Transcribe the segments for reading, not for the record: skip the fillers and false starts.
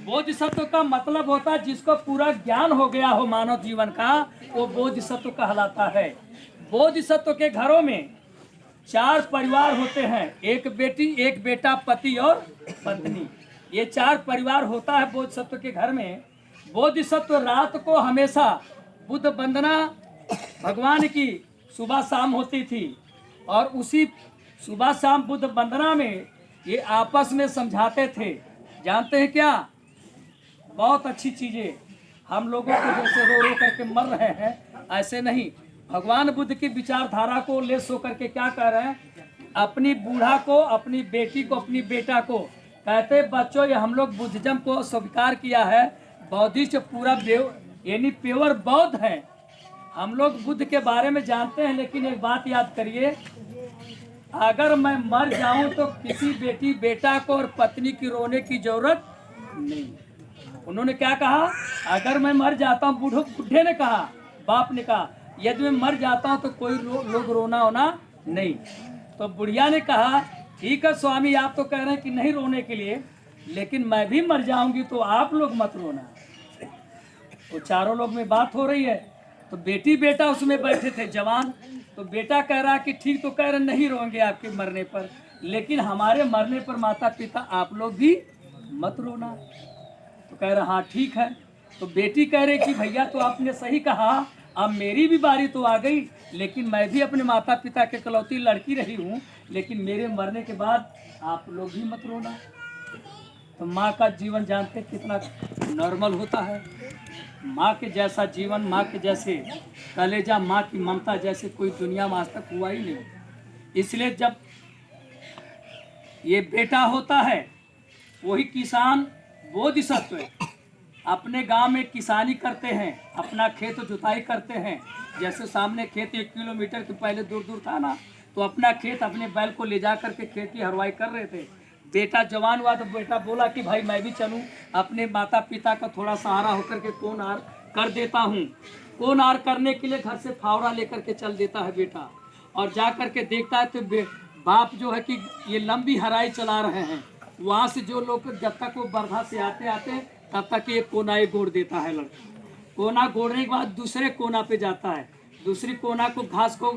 बोधिसत्व का मतलब होता है जिसको पूरा ज्ञान हो गया हो मानव जीवन का, वो बोधिसत्व कहलाता है। बोधिसत्व के घरों में 4 परिवार होते हैं, एक बेटी, एक बेटा, पति और पत्नी। ये 4 परिवार होता है बोधिसत्व के घर में। बोधिसत्व रात को हमेशा बुद्ध वंदना भगवान की सुबह शाम होती थी, और उसी सुबह शाम बुद्ध वंदना में ये आपस में समझाते थे। जानते हैं क्या? बहुत अच्छी चीजें। हम लोगों को जैसे रो रो करके मर रहे हैं, ऐसे नहीं। भगवान बुद्ध की विचारधारा को ले सो करके क्या कह रहे हैं? अपनी बूढ़ा को, अपनी बेटी को, अपनी बेटा को कहते, बच्चों ये हम लोग बुद्धिज्म को स्वीकार किया है, बौद्धिस्ट पूरा यानी प्योर बौद्ध है। हम लोग बुद्ध के बारे में जानते हैं, लेकिन एक बात याद करिए, अगर मैं मर जाऊं तो किसी बेटी बेटा को और पत्नी की रोने की जरूरत नहीं। उन्होंने क्या कहा? अगर मैं मर जाता हूँ, बुढ़े ने कहा, बाप ने कहा, यदि मैं मर जाता हूँ तो कोई लोग रोना होना नहीं। तो बुढ़िया ने कहा, ठीक है स्वामी, आप तो कह रहे हैं कि नहीं रोने के लिए, लेकिन मैं भी मर जाऊंगी तो आप लोग मत रोना। तो चारों लोग में बात हो रही है। तो बेटी बेटा उसमें बैठे थे जवान। तो बेटा कह रहा कि ठीक तो कह रहे, नहीं रोएंगे आपके मरने पर, लेकिन हमारे मरने पर माता पिता आप लोग भी मत रोना। तो कह रहा हाँ ठीक है। तो बेटी कह रही कि भैया तो आपने सही कहा, अब मेरी भी बारी तो आ गई, लेकिन मैं भी अपने माता पिता के इकलौती लड़की रही हूँ, लेकिन मेरे मरने के बाद आप लोग भी मत रोना। तो माँ का जीवन जानते कितना नॉर्मल होता है। माँ के जैसा जीवन, माँ के जैसे कलेजा, माँ की ममता जैसे कोई दुनिया में आज तक हुआ ही नहीं। इसलिए जब ये बेटा होता है, वही किसान बोधिसत्व है। अपने गांव में किसानी करते हैं, अपना खेत जुताई करते हैं। जैसे सामने खेत 1 किलोमीटर के पहले दूर दूर था ना, तो अपना खेत अपने बैल को ले जा करके खेत की हरवाई कर रहे थे। बेटा जवान हुआ तो बेटा बोला कि भाई मैं भी चलूं, अपने माता पिता का थोड़ा सहारा होकर के कोन आर कर देता हूं। कोन आर करने के लिए घर से फावड़ा लेकर के चल देता है बेटा, और जा करके देखता है तो बाप जो है कि ये लंबी हराई चला रहे हैं। वहाँ से जो लोग, जब तक वो बरधा से आते आते तब तक ये कोना ये गोड़ देता है लड़का। कोना गोड़ने के बाद दूसरे कोना पे जाता है, दूसरी कोना को घास को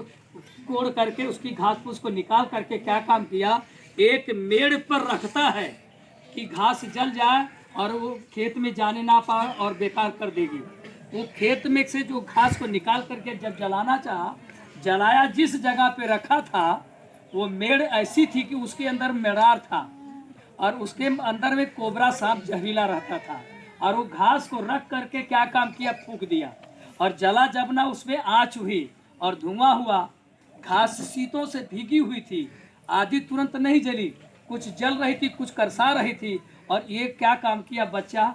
कोड़ करके उसकी घास फूस को निकाल करके क्या काम किया, एक मेड़ पर रखता है कि घास जल जाए और वो खेत में जाने ना पाए और बेकार कर देगी। वो खेत में से जो घास को निकाल करके जब जलाना चाहा, जलाया जिस जगह पे रखा था, वो मेड़ ऐसी थी कि उसके अंदर मेड़ार था, और उसके अंदर में कोबरा सांप जहरीला रहता था। और वो घास को रख करके क्या काम किया, फूंक दिया, और जला जब ना उसमें आँच हुई और धुआं हुआ। घास शीतों से भीगी हुई थी, आधी तुरंत नहीं जली, कुछ जल रही थी, कुछ करसा रही थी। और ये क्या काम किया बच्चा,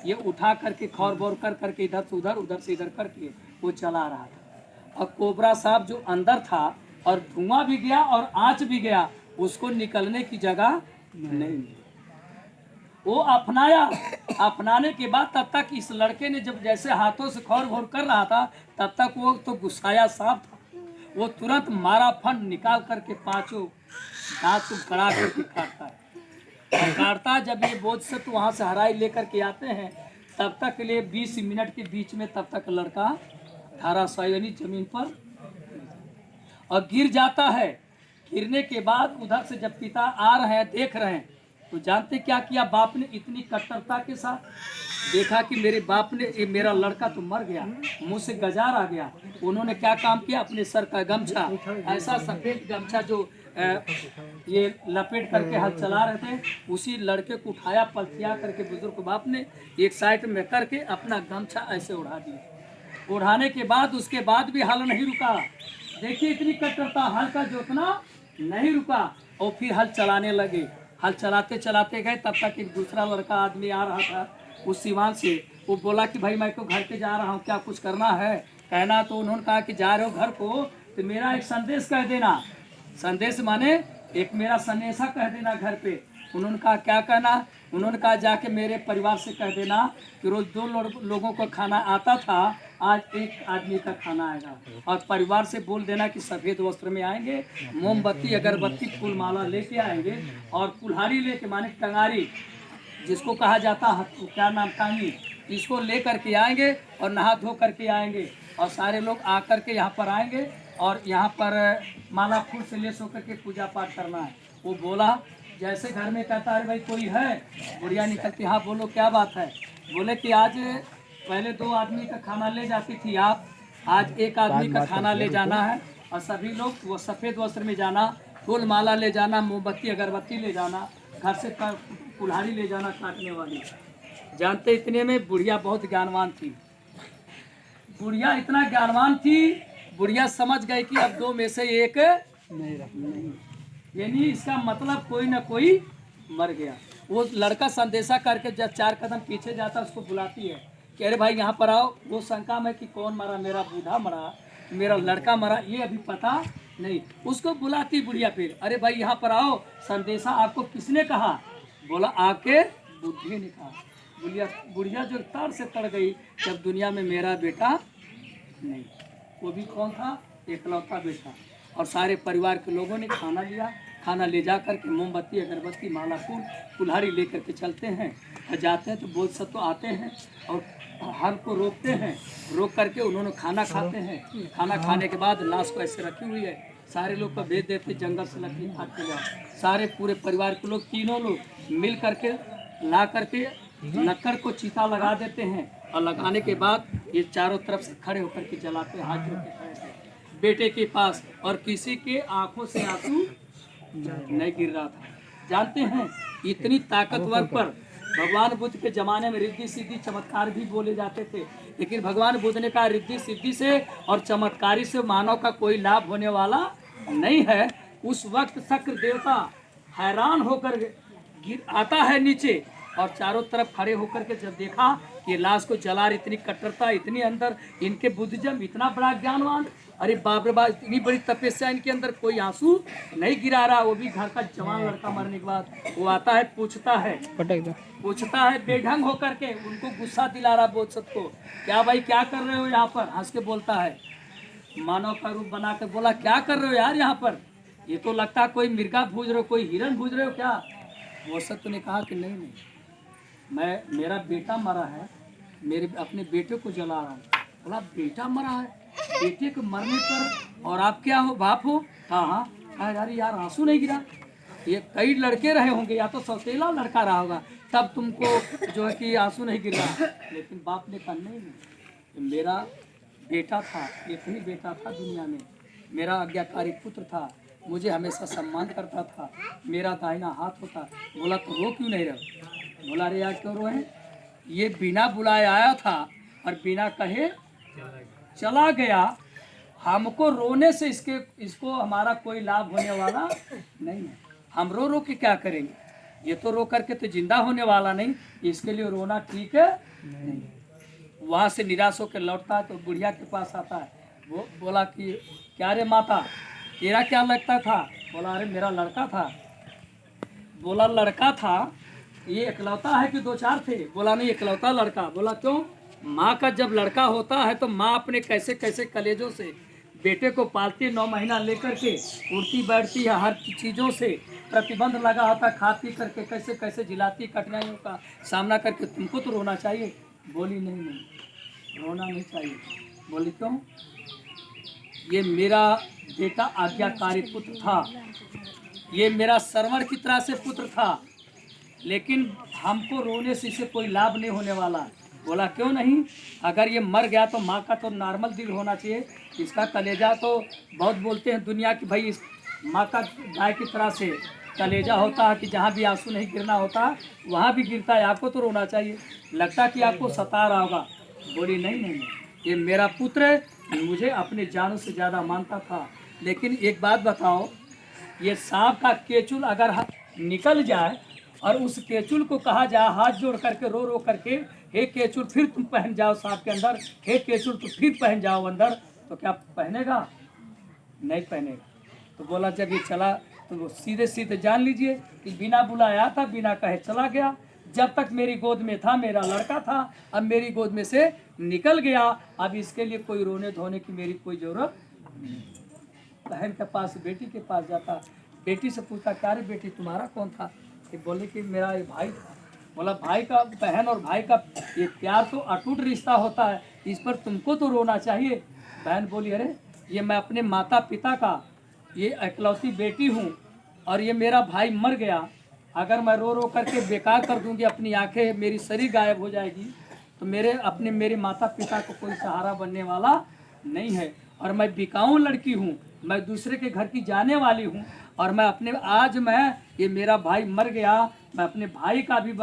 ये उठा करके खौर बोर कर करके इधर से उधर, उधर से इधर करके वो चला रहा था। और कोबरा सांप जो अंदर था, और धुआं भी गया और आँच भी गया, उसको निकलने की जगह नहीं मिली। वो अपनाया। अपनाने के बाद तब तक इस लड़के ने जब जैसे हाथों से खौर भोर कर रहा था, तब तक वो तो गुस्साया सांप था। वो तुरंत मारा फंड निकाल करके 5 दांत को गड़ा करके काटता है। और काटता जब ये बोधिसत्व वहाँ से हराई लेकर के आते हैं, तब तक के लिए 20 मिनट के बीच में तब तक लड़का धाराशायी जमीन पर और गिर जाता है। गिरने के बाद उधर से जब पिता आ रहे हैं, देख रहे हैं, तो जानते क्या किया बाप ने? इतनी कट्टरता के साथ देखा कि मेरे बाप ने, ये मेरा लड़का तो मर गया, मुंह से गजार आ गया। उन्होंने क्या काम किया, अपने सर का गमछा, ऐसा सफेद गमछा जो ये लपेट करके हल चला रहे थे, उसी लड़के को उठाया, पलथिया करके बुजुर्ग बाप ने एक साइड में करके अपना गमछा ऐसे उड़ा दिया। उड़ाने के बाद उसके बाद भी हल नहीं रुका। देखिए इतनी कट्टरता, हल का जोतना नहीं रुका, और फिर हल चलाने लगे। हल चलाते चलाते गए, तब तक एक दूसरा लड़का आदमी आ रहा था उस सिवान से। वो बोला कि भाई मैं तो घर पे जा रहा हूँ, क्या कुछ करना है? कहना तो उन्होंने कहा कि जा रहे हो घर को, तो मेरा एक संदेश कह देना। संदेश माने एक मेरा संदेशा कह देना घर पे। उन्होंने कहा क्या कहना? उन्होंने कहा जाके मेरे परिवार से कह देना कि रोज 2 लोगों का खाना आता था, आज 1 आदमी का खाना आएगा। और परिवार से बोल देना कि सफ़ेद वस्त्र में आएंगे, मोमबत्ती अगरबत्ती फूल माला लेके आएंगे, और कुल्हाड़ी लेके माने टंगारी जिसको कहा जाता है क्या नाम कांगी, इसको ले करके आएंगे और नहा धो करके आएंगे और सारे लोग आकर के यहाँ पर आएंगे और यहाँ पर माला फूल से लेस होकर के पूजा पाठ करना है। वो बोला जैसे घर में कहता है भाई कोई है, बुढ़िया निकलती, हाँ बोलो क्या बात है। बोले कि आज पहले 2 आदमी का खाना ले जाती थी आप, आज 1 आदमी का खाना ले जाना है और सभी लोग वो सफ़ेद वस्त्र में जाना, फूल माला ले जाना, मोमबत्ती अगरबत्ती ले जाना, घर से कुल्हाड़ी ले जाना काटने वाली। जानते इतने में बुढ़िया बहुत ज्ञानवान थी। बुढ़िया इतना ज्ञानवान थी, बुढ़िया समझ गई कि अब 2 में से एक नहीं, यानी इसका मतलब कोई ना कोई मर गया। वो लड़का संदेशा करके जब 4 कदम पीछे जाता उसको बुलाती है कि अरे भाई यहाँ पर आओ। वो शंका में कि कौन मरा, मेरा बूढ़ा मरा, मेरा लड़का मरा, ये अभी पता नहीं। उसको बुलाती बुढ़िया, फिर अरे भाई यहाँ पर आओ, संदेशा आपको किसने कहा। बोला आपके बुढ़िया ने कहा। बुढ़िया जो तर से तर गई जब दुनिया में मेरा बेटा नहीं। वो भी कौन था, एकलौता बेटा। और सारे परिवार के लोगों ने खाना लिया, खाना ले जा कर के मोमबत्ती अगरबत्ती माला फूल कुल्हाड़ी लेकर के चलते हैं और जाते हैं तो बोध सब तो आते हैं और हर को रोकते हैं, रोक करके उन्होंने खाना खाते हैं। खाना खाने के बाद लाश को ऐसे रखी हुई है, सारे लोग को भेज देते जंगल से लकड़ी काट के लाओ। सारे पूरे परिवार के लोग, तीनों लोग मिल करके ला करके लकड़ को चिता लगा देते हैं और लगाने के बाद ये चारों तरफ से खड़े होकर के जलाते हैं, हाथ जोड़ के खड़े थे बेटे के पास। और किसी के आंखों से आंसू नहीं गिर रहा था। जानते हैं इतनी ताकतवर पर भगवान बुद्ध के जमाने में रिद्धि सिद्धि चमत्कार भी बोले जाते थे, लेकिन भगवान बुद्ध ने कहा रिद्धि सिद्धि से और चमत्कारी से मानव का कोई लाभ होने वाला नहीं है। उस वक्त शक्र देवता हैरान होकर गिर आता है नीचे और चारों तरफ खड़े होकर के जब देखा कि लाश को जला, इतनी कट्टरता, इतनी अंदर इनके बुद्धिज्म, इतना बड़ा ज्ञानवान, अरे बाप रे बाप, इतनी बड़ी तपस्या इनके अंदर, कोई आंसू नहीं गिरा रहा। वो भी घर का जवान लड़का मरने के बाद वो आता है, पूछता है बेढंग होकर के, उनको गुस्सा दिला रहा बोधसत को, क्या भाई क्या कर रहे हो यहाँ पर। हंस के बोलता है, मानव का रूप बना कर बोला क्या कर रहे हो यार यहाँ पर, ये तो लगता है कोई मिर्गा भूज रहे हो, कोई हिरन भूज रहे हो क्या। बोधसत ने कहा कि नहीं, मेरा बेटा मरा है, मेरे अपने बेटे को जला रहा हूँ। बोला बेटा मरा है, बेटे के मरने पर और आप क्या हो, बाप हो। हाँ, कहा यार आंसू नहीं गिरा। ये कई लड़के रहे होंगे, या तो सौतेला लड़का रहा होगा, तब तुमको जो है कि आंसू नहीं गिर रहा। लेकिन बाप ने कहा नहीं, मेरा बेटा था, एक ही बेटा था दुनिया में, मेरा आज्ञाकारी पुत्र था, मुझे हमेशा सम्मान करता था, मेरा दाहिना हाथ होता। बोला तो रो क्यों नहीं रहे। बोला अरे यार क्यों रोए, ये बिना बुलाए आया था और बिना कहे चला गया। हमको रोने से इसको हमारा कोई लाभ होने वाला नहीं है। हम रो रो के क्या करेंगे, ये तो रो करके तो जिंदा होने वाला नहीं, इसके लिए रोना ठीक है नहीं। वहाँ से निराश होकर लौटता है तो बुढ़िया के पास आता है। वो बोला कि क्या रे माता, तेरा क्या लगता था। बोला अरे मेरा लड़का था। बोला लड़का था, ये इकलौता है कि 2-4 थे। बोला नहीं इकलौता लड़का। बोला क्यों, माँ का जब लड़का होता है तो माँ अपने कैसे कैसे कलेजों से बेटे को पालती, 9 महीना लेकर के उड़ती बैठती है, हर चीज़ों से प्रतिबंध लगा होता, खा पी करके कैसे कैसे जिलाती, कठिनाइयों का सामना करके, तुमको तो रोना चाहिए। बोली नहीं, रोना नहीं चाहिए। बोली क्यों, ये मेरा बेटा आज्ञाकारी पुत्र था, ये मेरा सरवर की तरह से पुत्र था, लेकिन हमको रोने से इसे कोई लाभ नहीं होने वाला। बोला क्यों नहीं, अगर ये मर गया तो माँ का तो नॉर्मल दिल होना चाहिए, इसका कलेजा तो बहुत बोलते हैं दुनिया की, भाई इस माँ का गाय की तरह से कलेजा होता है कि जहाँ भी आंसू नहीं गिरना होता वहाँ भी गिरता है, आपको तो रोना चाहिए, लगता कि आपको सता रहा होगा। बोली नहीं, ये मेरा पुत्र मुझे अपने जानों से ज़्यादा मानता था। लेकिन एक बात बताओ, ये सांप का केचुल अगर निकल जाए और उस केचुल को कहा जाए हाथ जोड़ करके रो रो करके, हे केचुल फिर तुम पहन जाओ सांप के अंदर, हे केचुल तुम फिर पहन जाओ अंदर, तो क्या पहनेगा, नहीं पहनेगा। तो बोला जब ये चला तो सीधे सीधे जान लीजिए कि बिना बुलाया था, बिना कहे चला गया। जब तक मेरी गोद में था मेरा लड़का था, अब मेरी गोद में से निकल गया, अब इसके लिए कोई रोने धोने की मेरी कोई जरूरत नहीं। बहन के पास, बेटी के पास जाता, बेटी से पूछता क्या रे बेटी तुम्हारा कौन था। बोले कि मेरा ये भाई था। बोला भाई का, बहन और भाई का ये प्यार तो अटूट रिश्ता होता है, इस पर तुमको तो रोना चाहिए। बहन बोली अरे ये मैं अपने माता पिता का ये इकलौती बेटी हूँ और ये मेरा भाई मर गया, अगर मैं रो रो करके बेकार कर दूंगी, अपनी आंखें मेरी शरीर गायब हो जाएगी, तो मेरे माता पिता को कोई सहारा बनने वाला नहीं है। और मैं बिकाऊ लड़की हूँ, मैं दूसरे के घर की जाने वाली हूँ, और मैं ये मेरा भाई मर गया, मैं अपने भाई का भी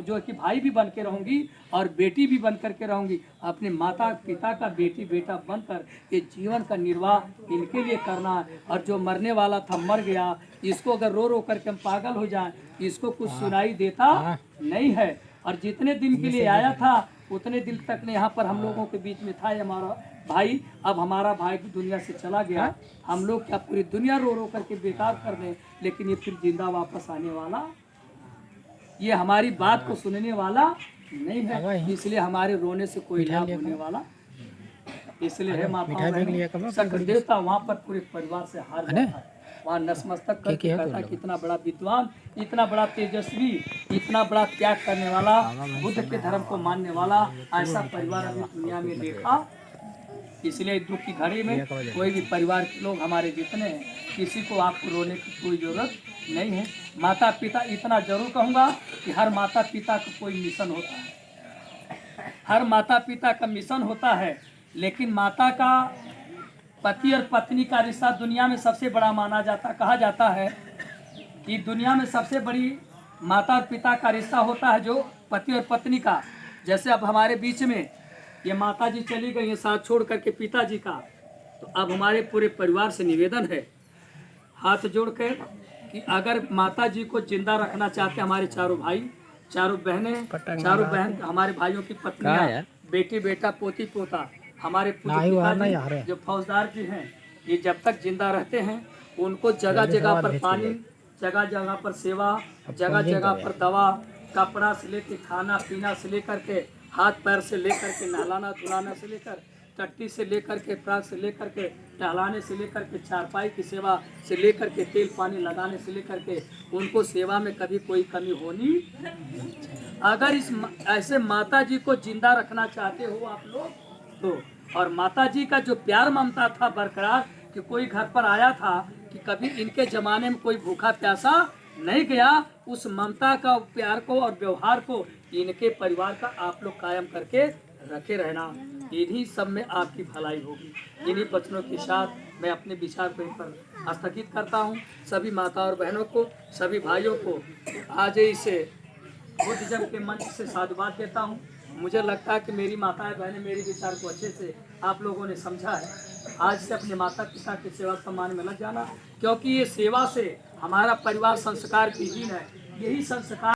जो कि भाई भी बन के रहूँगी और बेटी भी बन कर के रहूँगी, अपने माता पिता का बेटी बेटा बनकर ये जीवन का निर्वाह इनके लिए करना है। और जो मरने वाला था मर गया, इसको अगर रो रो करके हम पागल हो जाएं, इसको कुछ सुनाई देता नहीं है। और जितने दिन के लिए आया था उतने दिन तक ने यहाँ पर हम लोगों के बीच में था ये हमारा भाई। अब हमारा भाई की दुनिया से चला गया, हम लोग क्या पूरी दुनिया रो रो करके बेकार कर दें, लेकिन ये फिर जिंदा वापस आने वाला, ये हमारी बात को सुनने वाला नहीं है, इसलिए हमारे रोने से कोई लाभ होने वाला, इसलिए है माता शंकर देवता वहाँ पर पूरे परिवार से हार जाता है। वहाँ नतमस्तक करके कहता है कि इतना बड़ा विद्वान, इतना बड़ा तेजस्वी, इतना बड़ा त्याग करने वाला, बुद्ध के धर्म को मानने वाला ऐसा परिवार अभी दुनिया में देखा। इसलिए दुख की घड़ी में कोई भी परिवार के लोग हमारे जितने हैं, किसी को आपको रोने की कोई जरूरत नहीं है। माता पिता इतना जरूर कहूँगा कि हर माता पिता का कोई मिशन होता है, हर माता पिता का मिशन होता है, लेकिन माता का पति और पत्नी का रिश्ता दुनिया में सबसे बड़ा माना जाता, कहा जाता है कि दुनिया में सबसे बड़ी माता और पिता का रिश्ता होता है जो पति और पत्नी का। जैसे अब हमारे बीच में ये माता जी चली गई हैं साथ छोड़ करके पिताजी का, तो अब हमारे पूरे परिवार से निवेदन है हाथ जोड़ कर कि अगर माता जी को जिंदा रखना चाहते हमारे चारों भाई, चारों बहन, हमारे भाइयों की पत्नियां, बेटी बेटा पोती पोता, हमारे पिताजी जो फौजदार जी हैं, ये जब तक जिंदा रहते हैं उनको जगह जगह पर पानी, जगह जगह पर सेवा, जगह जगह पर दवा, कपड़ा से लेकर खाना पीना से लेकर के हाथ पैर से लेकर के नहलाना धुलाना से लेकर टट्टी से लेकर के फ्राक से लेकर के टहलाने से लेकर के चारपाई की सेवा से लेकर के तेल पानी लगाने से लेकर के उनको सेवा में कभी कोई कमी होनी। अगर ऐसे माता जी को जिंदा रखना चाहते हो आप लोग तो, और माता जी का जो प्यार ममता था बरकरार, कि कोई घर पर आया था कि कभी इनके जमाने में कोई भूखा प्यासा नहीं गया, उस ममता का प्यार को और व्यवहार को इनके परिवार का आप लोग कायम करके रखे रहना, इन्हीं सब में आपकी भलाई होगी। इन्हीं वचनों के साथ मैं अपने विचार को इन पर स्थगित करता हूँ। सभी माता और बहनों को, सभी भाइयों को आज इसे बुद्धिज्म के मंच से साधुवाद देता हूँ। मुझे लगता है कि मेरी माताएं बहनें मेरे विचार को अच्छे से आप लोगों ने समझा है। आज से अपने माता पिता की सेवा सम्मान में लग जाना, क्योंकि ये सेवा से हमारा परिवार संस्कार विहीन है, यही संस्कार